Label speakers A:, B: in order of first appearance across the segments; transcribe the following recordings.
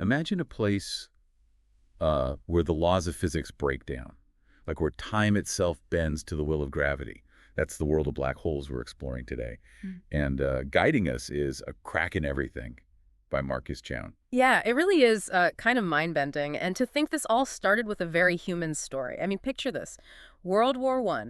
A: Imagine a place where the laws of physics break down, like where time itself bends to the will of gravity. That's the world of black holes we're exploring today.
B: Mm.
A: And guiding us is A Crack in Everything by Marcus Chown.
B: Yeah, it really is kind of mind-bending. And to think this all started with a very human story. I mean, picture this. World War I,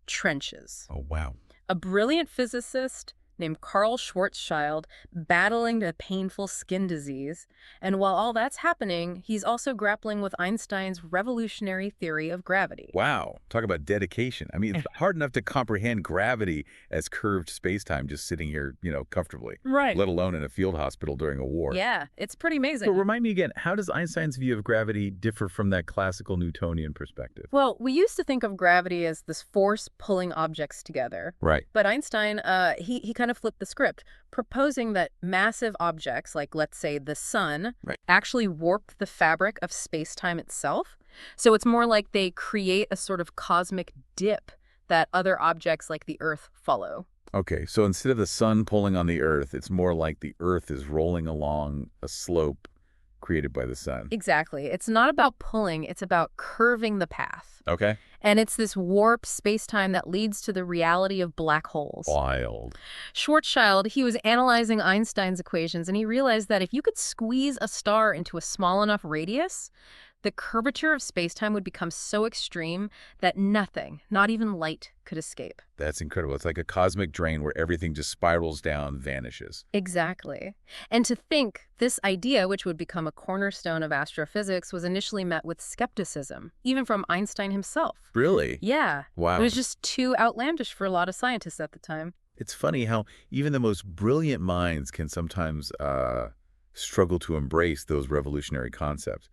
B: trenches.
A: Oh, wow.
B: A brilliant physicist named Carl Schwarzschild battling a painful skin disease. And while all that's happening, he's also grappling with Einstein's revolutionary theory of gravity.
A: Wow. Talk about dedication. I mean, it's hard enough to comprehend gravity as curved spacetime just sitting here, comfortably,
B: Right.
A: let alone in a field hospital during a war.
B: Yeah, it's pretty
A: So
B: amazing.
A: remind me again, how does Einstein's view of gravity differ from that classical Newtonian perspective?
B: Well, we used to think of gravity as this force pulling objects together.
A: Right.
B: But Einstein, he kind of flipped the script, proposing that massive objects, like let's say the sun,
A: Right.
B: actually warp the fabric of space-time itself. So it's more like they create a sort of cosmic dip that other objects like the Earth follow.
A: Okay, so instead of the sun pulling on the Earth, it's more like the Earth is rolling along a slope created by the sun.
B: Exactly. It's not about pulling, it's about curving the path.
A: Okay.
B: And it's this warped space-time that leads to the reality of black holes.
A: Wild.
B: Schwarzschild, he was analyzing Einstein's equations, and he realized that if you could squeeze a star into a small enough radius, the curvature of spacetime would become so extreme that nothing, not even light, could escape.
A: That's incredible. It's like a cosmic drain where everything just spirals down, vanishes.
B: Exactly. And to think this idea, which would become a cornerstone of astrophysics, was initially met with skepticism, even from Einstein himself.
A: Really?
B: Yeah.
A: Wow.
B: It was just too outlandish for a lot of scientists at the time.
A: It's funny how even the most brilliant minds can sometimes struggle to embrace those revolutionary concepts.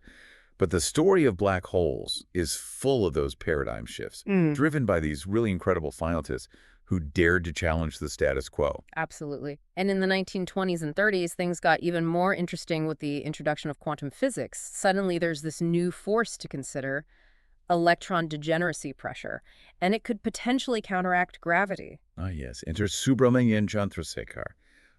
A: But the story of black holes is full of those paradigm shifts, driven by these really incredible scientists who dared to challenge the status quo.
B: Absolutely. And in the 1920s and 30s, things got even more interesting with the introduction of quantum physics. Suddenly, there's this new force to consider, electron degeneracy pressure, and it could potentially counteract gravity.
A: Ah, yes. Enter Subrahmanyan Chandrasekhar,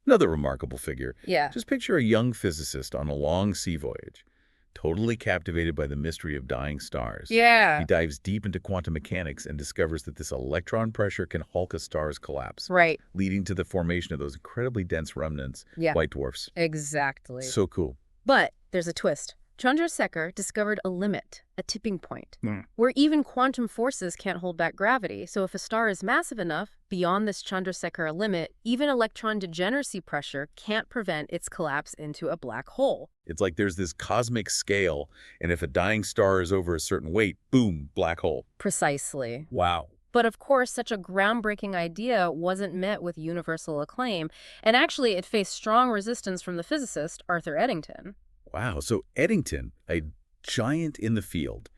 A: another remarkable figure.
B: Yeah.
A: Just picture a young physicist on a long sea voyage, totally captivated by the mystery of dying stars.
B: Yeah.
A: He dives deep into quantum mechanics and discovers that this electron pressure can halt a star's collapse,
B: Right.
A: leading to the formation of those incredibly dense remnants,
B: Yeah.
A: white dwarfs.
B: Exactly.
A: So cool.
B: But there's a twist. Chandrasekhar discovered a limit, a tipping point,
A: Hmm.
B: where even quantum forces can't hold back gravity. So if a star is massive enough, beyond this Chandrasekhar limit, even electron degeneracy pressure can't prevent its collapse into a black hole.
A: It's like there's this cosmic scale, and if a dying star is over a certain weight, boom, black hole.
B: Precisely.
A: Wow.
B: But of course, such a groundbreaking idea wasn't met with universal acclaim, and actually it faced strong resistance from the physicist Arthur Eddington.
A: Wow. So Eddington, a giant in the field,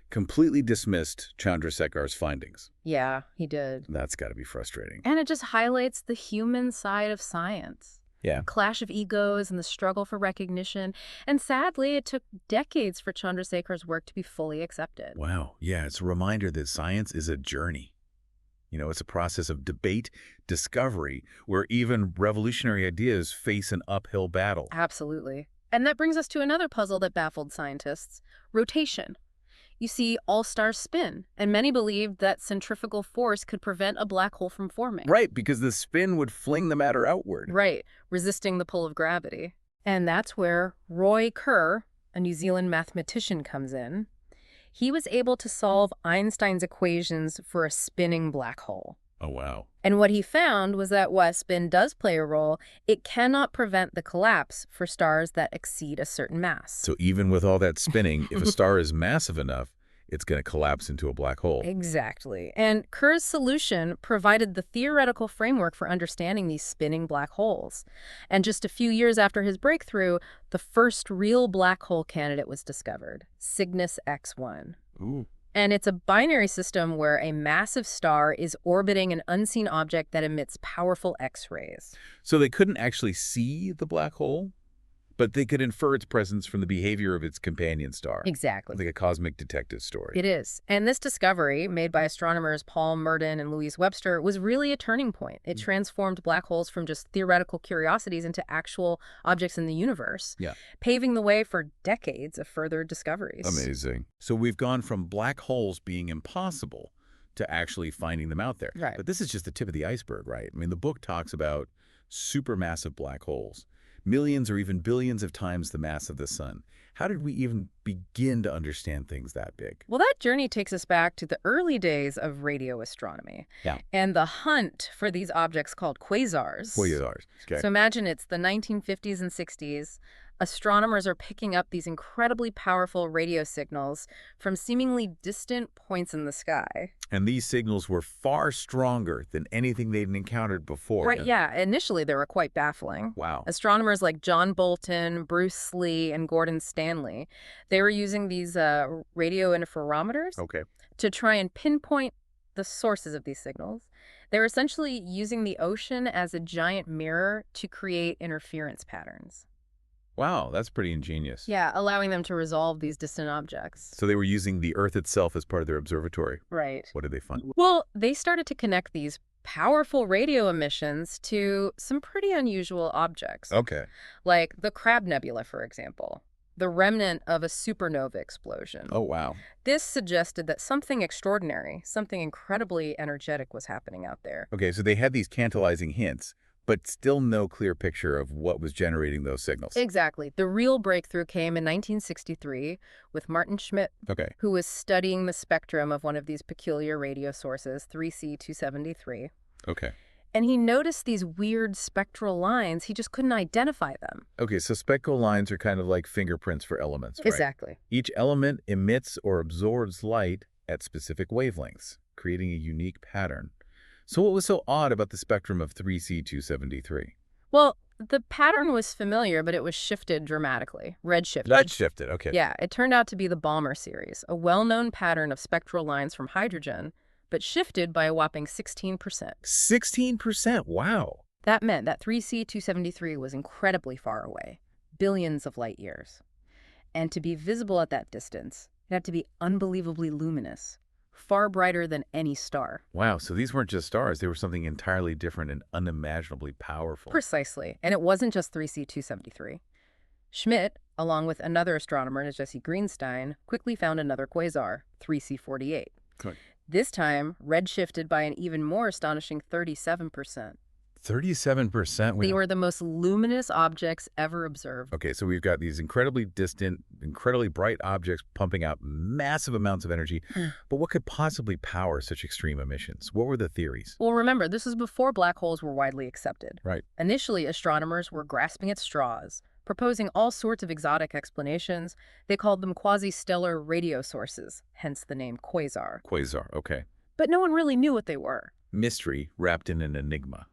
A: completely dismissed Chandrasekhar's findings.
B: Yeah, he did.
A: That's got to be frustrating.
B: And it just highlights the human side of science.
A: Yeah.
B: Clash of egos and the struggle for recognition. And sadly, it took decades for Chandrasekhar's work to be fully accepted.
A: Wow. Yeah, it's a reminder that science is a journey. It's a process of debate, discovery, where even revolutionary ideas face an uphill battle.
B: Absolutely. And that brings us to another puzzle that baffled scientists: rotation. You see, all stars spin, and many believed that centrifugal force could prevent a black hole from forming.
A: Right, because the spin would fling the matter outward.
B: Right, resisting the pull of gravity. And that's where Roy Kerr, a New Zealand mathematician, comes in. He was able to solve Einstein's equations for a spinning black hole.
A: Oh, wow.
B: And what he found was that while spin does play a role, it cannot prevent the collapse for stars that exceed a certain mass.
A: So even with all that spinning, if a star is massive enough, it's going to collapse into a black hole.
B: Exactly. And Kerr's solution provided the theoretical framework for understanding these spinning black holes. And just a few years after his breakthrough, the first real black hole candidate was discovered, Cygnus X1.
A: Ooh.
B: And it's a binary system where a massive star is orbiting an unseen object that emits powerful X-rays.
A: So they couldn't actually see the black hole, But they could infer its presence from the behavior of its companion star.
B: Exactly.
A: Like a cosmic detective story.
B: It is. And this discovery, made by astronomers Paul Merton and Louise Webster, was really a turning point. It transformed black holes from just theoretical curiosities into actual objects in the universe,
A: Yeah.
B: paving the way for decades of further discoveries.
A: Amazing. So we've gone from black holes being impossible to actually finding them out there.
B: Right.
A: But this is just the tip of the iceberg, right? I mean, the book talks about supermassive black holes, millions or even billions of times the mass of the sun. How did we even begin to understand things that big?
B: Well, that journey takes us back to the early days of radio astronomy.
A: Yeah.
B: And the hunt for these objects called quasars.
A: Quasars. Okay.
B: So imagine it's the 1950s and 60s. Astronomers are picking up these incredibly powerful radio signals from seemingly distant points in the sky.
A: And these signals were far stronger than anything they'd encountered before.
B: Right, yeah. Initially, they were quite baffling.
A: Wow.
B: Astronomers like John Bolton, Bruce Lee, and Gordon Stanley, they were using these radio interferometers
A: Okay.
B: to try and pinpoint the sources of these signals. They were essentially using the ocean as a giant mirror to create interference patterns.
A: Wow, that's pretty ingenious.
B: Yeah, allowing them to resolve these distant objects.
A: So they were using the Earth itself as part of their observatory.
B: Right.
A: What did they find?
B: Well, they started to connect these powerful radio emissions to some pretty unusual objects,
A: Okay.
B: like the Crab Nebula, for example, the remnant of a supernova explosion.
A: Oh, wow.
B: This suggested that something extraordinary, something incredibly energetic was happening out there.
A: Okay, so they had these tantalizing hints, but still no clear picture of what was generating those signals.
B: Exactly. The real breakthrough came in 1963 with Martin Schmidt,
A: Okay.
B: who was studying the spectrum of one of these peculiar radio sources, 3C273.
A: Okay.
B: And he noticed these weird spectral lines. He just couldn't identify them.
A: Okay, so spectral lines are kind of like fingerprints for elements, right?
B: Exactly.
A: Each element emits or absorbs light at specific wavelengths, creating a unique pattern. So what was so odd about the spectrum of 3C273?
B: Well, the pattern was familiar, but it was shifted dramatically, redshifted.
A: That shifted, okay.
B: Yeah, it turned out to be the Balmer series, a well-known pattern of spectral lines from hydrogen, but shifted by a whopping 16%.
A: 16%, wow.
B: That meant that 3C273 was incredibly far away, billions of light years. And to be visible at that distance, it had to be unbelievably luminous, far brighter than any star.
A: Wow, so these weren't just stars, they were something entirely different and unimaginably powerful.
B: Precisely. And it wasn't just 3C273. Schmidt, along with another astronomer, Jesse Greenstein, quickly found another quasar, 3C48.
A: Good.
B: This time, redshifted by an even more astonishing 37%.
A: 37%?
B: They were the most luminous objects ever observed.
A: Okay, so we've got these incredibly distant, incredibly bright objects pumping out massive amounts of energy. But what could possibly power such extreme emissions? What were the theories?
B: Well, remember, this was before black holes were widely accepted.
A: Right.
B: Initially, astronomers were grasping at straws, proposing all sorts of exotic explanations. They called them quasi-stellar radio sources, hence the name quasar.
A: Quasar, okay.
B: But no one really knew what they were.
A: Mystery wrapped in an enigma.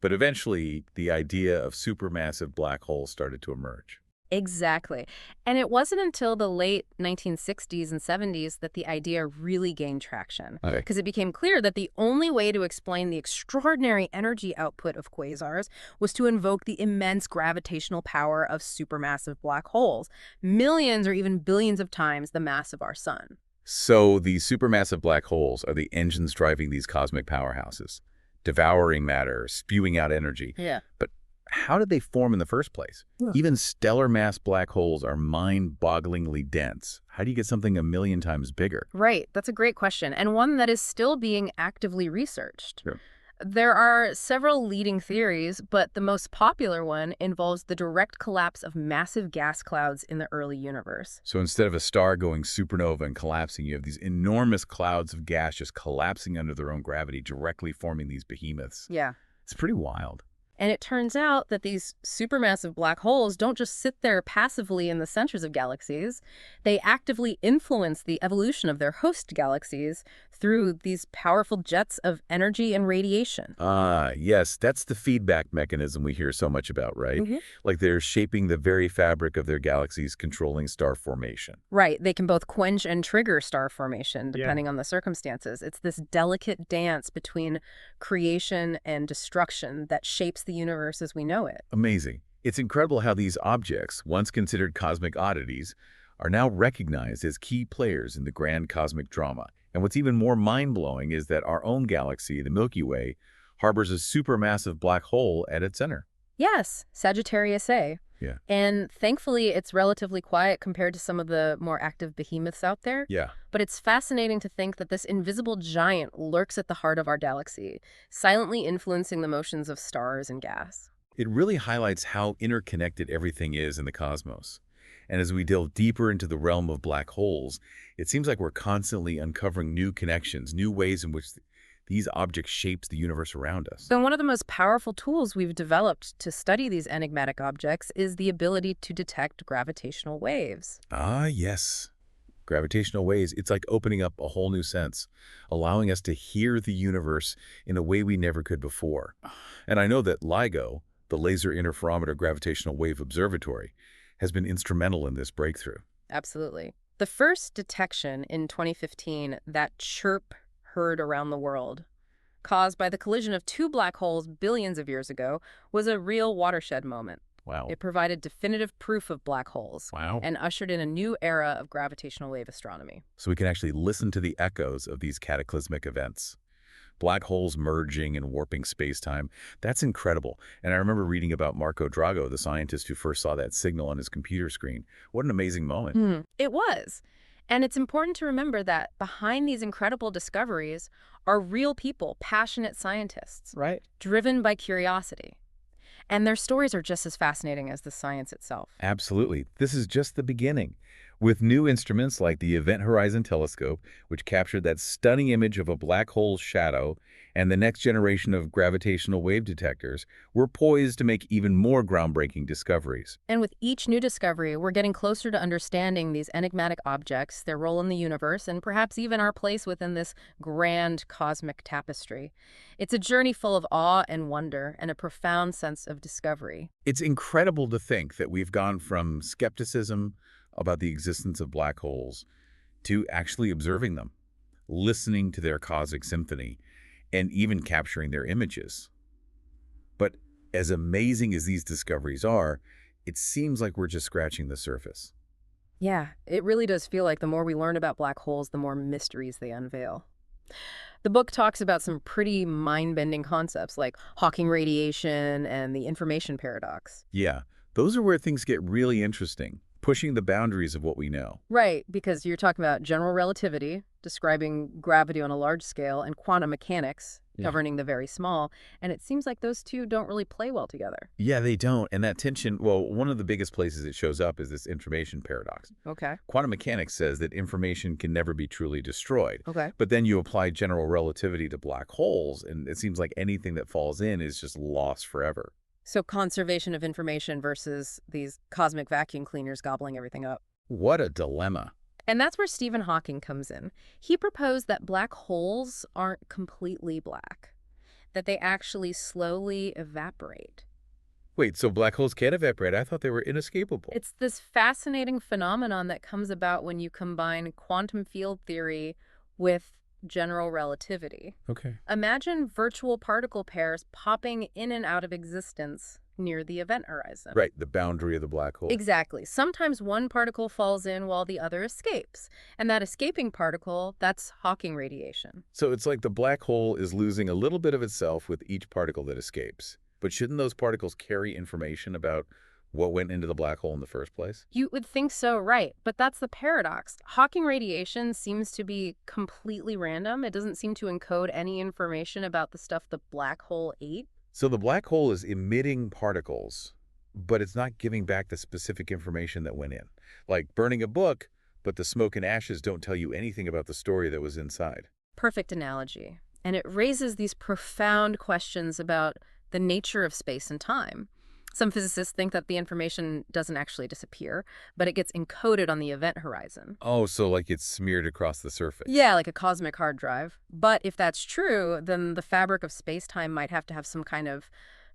A: But eventually, the idea of supermassive black holes started to emerge.
B: Exactly. And it wasn't until the late 1960s and 70s that the idea really gained traction.
A: Okay.
B: Because it became clear that the only way to explain the extraordinary energy output of quasars was to invoke the immense gravitational power of supermassive black holes, millions or even billions of times the mass of our sun.
A: So these supermassive black holes are the engines driving these cosmic powerhouses, devouring matter, spewing out energy.
B: Yeah.
A: But how did they form in the first place? Even stellar mass black holes are mind-bogglingly dense. How do you get something a million times bigger?
B: Right. That's a great question, and one that is still being actively researched.
A: Sure.
B: There are several leading theories, but the most popular one involves the direct collapse of massive gas clouds in the early universe.
A: So instead of a star going supernova and collapsing, you have these enormous clouds of gas just collapsing under their own gravity, directly forming these behemoths.
B: Yeah.
A: It's pretty wild.
B: And it turns out that these supermassive black holes don't just sit there passively in the centers of galaxies. They actively influence the evolution of their host galaxies through these powerful jets of energy and radiation.
A: Yes, that's the feedback mechanism we hear so much about, right? Like they're shaping the very fabric of their galaxies, controlling star formation.
B: Right. They can both quench and trigger star formation, depending on the circumstances. It's this delicate dance between creation and destruction that shapes the universe as we know it.
A: Amazing. It's incredible how these objects, once considered cosmic oddities, are now recognized as key players in the grand cosmic drama. And what's even more mind-blowing is that our own galaxy, the Milky Way, harbors a supermassive black hole at its center.
B: Yes, Sagittarius A.
A: Yeah.
B: And thankfully, it's relatively quiet compared to some of the more active behemoths out there.
A: Yeah.
B: But it's fascinating to think that this invisible giant lurks at the heart of our galaxy, silently influencing the motions of stars and gas.
A: It really highlights how interconnected everything is in the cosmos. And as we delve deeper into the realm of black holes, it seems like we're constantly uncovering new connections, new ways in which these objects shapes the universe around us.
B: So one of the most powerful tools we've developed to study these enigmatic objects is the ability to detect gravitational waves.
A: Ah, yes. Gravitational waves, it's like opening up a whole new sense, allowing us to hear the universe in a way we never could before. And I know that LIGO, the Laser Interferometer Gravitational Wave Observatory, has been instrumental in this breakthrough.
B: Absolutely. The first detection in 2015, that chirp heard around the world, caused by the collision of two black holes billions of years ago, was a real watershed moment.
A: Wow.
B: It provided definitive proof of black holes
A: Wow.
B: and ushered in a new era of gravitational wave astronomy.
A: So we can actually listen to the echoes of these cataclysmic events. Black holes merging and warping space-time. That's incredible. And I remember reading about Marco Drago, the scientist who first saw that signal on his computer screen. What an amazing moment.
B: It was. And it's important to remember that behind these incredible discoveries are real people, passionate scientists,
A: Right.
B: driven by curiosity. And their stories are just as fascinating as the science itself.
A: Absolutely. This is just the beginning. With new instruments like the Event Horizon Telescope, which captured that stunning image of a black hole's shadow, and the next generation of gravitational wave detectors, we're poised to make even more groundbreaking discoveries.
B: And with each new discovery, we're getting closer to understanding these enigmatic objects, their role in the universe, and perhaps even our place within this grand cosmic tapestry. It's a journey full of awe and wonder and a profound sense of discovery.
A: It's incredible to think that we've gone from skepticism about the existence of black holes to actually observing them, listening to their cosmic symphony, and even capturing their images. But as amazing as these discoveries are, it seems like we're just scratching the surface.
B: Yeah, it really does feel like the more we learn about black holes, the more mysteries they unveil. The book talks about some pretty mind-bending concepts like Hawking radiation and the information paradox.
A: Yeah, those are where things get really interesting, pushing the boundaries of what we know.
B: Right, because you're talking about general relativity, describing gravity on a large scale, and quantum mechanics,
A: Yeah.
B: governing the very small, and it seems like those two don't really play well together.
A: Yeah, they don't. And that tension, well, one of the biggest places it shows up is this information paradox.
B: Okay.
A: Quantum mechanics says that information can never be truly destroyed.
B: Okay.
A: But then you apply general relativity to black holes, and it seems like anything that falls in is just lost forever.
B: So conservation of information versus these cosmic vacuum cleaners gobbling everything up.
A: What a dilemma.
B: And that's where Stephen Hawking comes in. He proposed that black holes aren't completely black, that they actually slowly evaporate.
A: Wait, so black holes can't evaporate? I thought they were inescapable.
B: It's this fascinating phenomenon that comes about when you combine quantum field theory with general relativity.
A: Okay.
B: Imagine virtual particle pairs popping in and out of existence near the event horizon.
A: Right, the boundary of the black hole.
B: Exactly. Sometimes one particle falls in while the other escapes. And that escaping particle, that's Hawking radiation.
A: So it's like the black hole is losing a little bit of itself with each particle that escapes. But shouldn't those particles carry information about what went into the black hole in the first place?
B: You would think so, right? But that's the paradox. Hawking radiation seems to be completely random. It doesn't seem to encode any information about the stuff the black hole ate.
A: So the black hole is emitting particles, but it's not giving back the specific information that went in. Like burning a book, but the smoke and ashes don't tell you anything about the story that was inside.
B: Perfect analogy. And it raises these profound questions about the nature of space and time. Some physicists think that the information doesn't actually disappear, but it gets encoded on the event horizon.
A: Oh, so like it's smeared across the surface.
B: Yeah, like a cosmic hard drive. But if that's true, then the fabric of space-time might have to have some kind of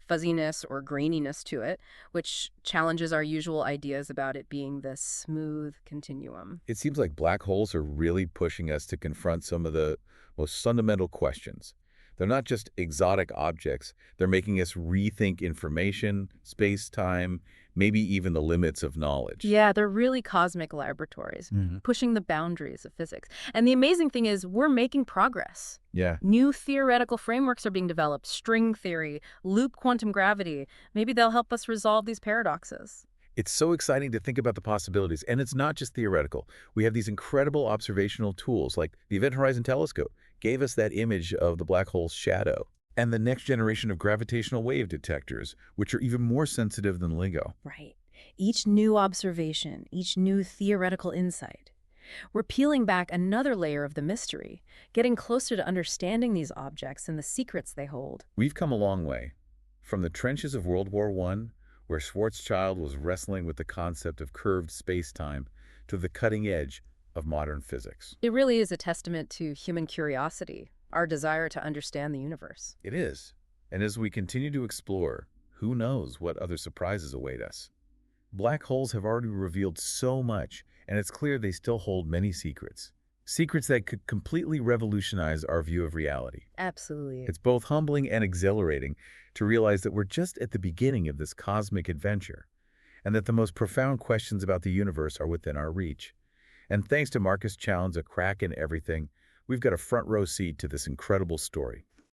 B: fuzziness or graininess to it, which challenges our usual ideas about it being this smooth continuum.
A: It seems like black holes are really pushing us to confront some of the most fundamental questions. They're not just exotic objects. They're making us rethink information, space-time, maybe even the limits of knowledge.
B: Yeah, they're really cosmic laboratories, pushing the boundaries of physics. And the amazing thing is, we're making progress.
A: Yeah.
B: New theoretical frameworks are being developed, string theory, loop quantum gravity. Maybe they'll help us resolve these paradoxes.
A: It's so exciting to think about the possibilities, and it's not just theoretical. We have these incredible observational tools, like the Event Horizon Telescope gave us that image of the black hole's shadow, and the next generation of gravitational wave detectors, which are even more sensitive than LIGO.
B: Right. Each new observation, each new theoretical insight. We're peeling back another layer of the mystery, getting closer to understanding these objects and the secrets they hold.
A: We've come a long way, from the trenches of World War I, where Schwarzschild was wrestling with the concept of curved space-time, to the cutting edge of modern physics.
B: It really is a testament to human curiosity, our desire to understand the universe.
A: It is. And as we continue to explore, who knows what other surprises await us. Black holes have already revealed so much, and it's clear they still hold many secrets. Secrets that could completely revolutionize our view of reality.
B: Absolutely.
A: It's both humbling and exhilarating to realize that we're just at the beginning of this cosmic adventure, and that the most profound questions about the universe are within our reach. And thanks to Marcus Chown's A Crack in Everything, we've got a front row seat to this incredible story.